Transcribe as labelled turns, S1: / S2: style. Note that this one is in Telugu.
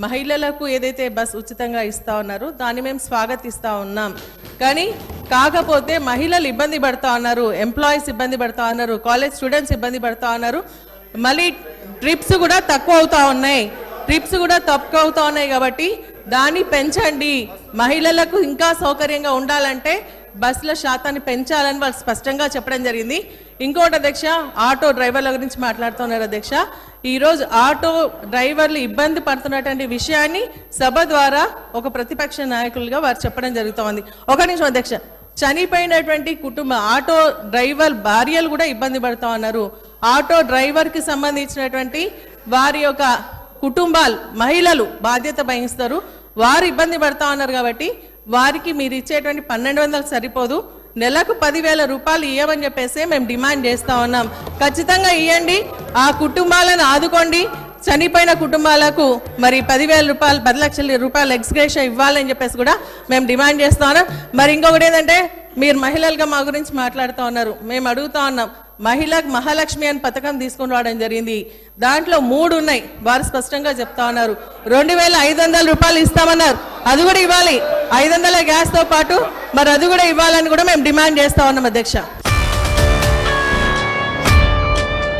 S1: మహిళలకు ఏదైతే బస్ ఉచితంగా ఇస్తా ఉన్నారో దాన్ని మేము స్వాగతిస్తూ ఉన్నాం. కానీ కాకపోతే మహిళలు ఇబ్బంది పడుతూ ఉన్నారు, ఎంప్లాయీస్ ఇబ్బంది పడుతూ ఉన్నారు, కాలేజ్ స్టూడెంట్స్ ఇబ్బంది పడుతూ ఉన్నారు. మళ్ళీ ట్రిప్స్ కూడా తక్కువ అవుతా ఉన్నాయి కాబట్టి దాన్ని పెంచండి. మహిళలకు ఇంకా సౌకర్యంగా ఉండాలంటే బస్సుల శాతాన్ని పెంచాలని వాళ్ళు స్పష్టంగా చెప్పడం జరిగింది. ఇంకోటి అధ్యక్ష, ఆటో డ్రైవర్ల గురించి మాట్లాడుతున్నారు అధ్యక్ష. ఈరోజు ఆటో డ్రైవర్లు ఇబ్బంది పడుతున్నటువంటి విషయాన్ని సభ ద్వారా ఒక ప్రతిపక్ష నాయకులుగా వారు చెప్పడం జరుగుతోంది. ఒక నిమిషం అధ్యక్ష, చనిపోయినటువంటి ఆటో డ్రైవర్ భార్యలు కూడా ఇబ్బంది పడుతూ ఉన్నారు. ఆటో డ్రైవర్కి సంబంధించినటువంటి వారి యొక్క కుటుంబాలు మహిళలు బాధ్యత వహిస్తారు, వారు ఇబ్బంది పడుతూ ఉన్నారు. కాబట్టి వారికి మీరు ఇచ్చేటువంటి 1200 సరిపోదు, నెలకు 10,000 రూపాయలు ఇవ్వమని చెప్పేసి మేము డిమాండ్ చేస్తూ ఉన్నాం. ఖచ్చితంగా ఇవ్వండి, ఆ కుటుంబాలను ఆదుకోండి. చనిపోయిన కుటుంబాలకు మరి 10,000 రూపాయలు 10 లక్షల రూపాయలు ఎక్స్గ్రేషన్ ఇవ్వాలని చెప్పేసి కూడా మేము డిమాండ్ చేస్తూ ఉన్నాం. మరి ఇంకొకటి ఏంటంటే, మీరు మహిళలుగా మా గురించి మాట్లాడుతూ ఉన్నారు, మేము అడుగుతా ఉన్నాం. మహిళకు మహాలక్ష్మి అని పథకం తీసుకుని రావడం జరిగింది, దాంట్లో 3 ఉన్నాయి. వారు స్పష్టంగా చెప్తా ఉన్నారు 2,500 రూపాయలు ఇస్తామన్నారు, అది కూడా ఇవ్వాలి. 500 గ్యాస్తో పాటు మరి అది కూడా ఇవ్వాలని కూడా మేము డిమాండ్ చేస్తా ఉన్నాం అధ్యక్ష.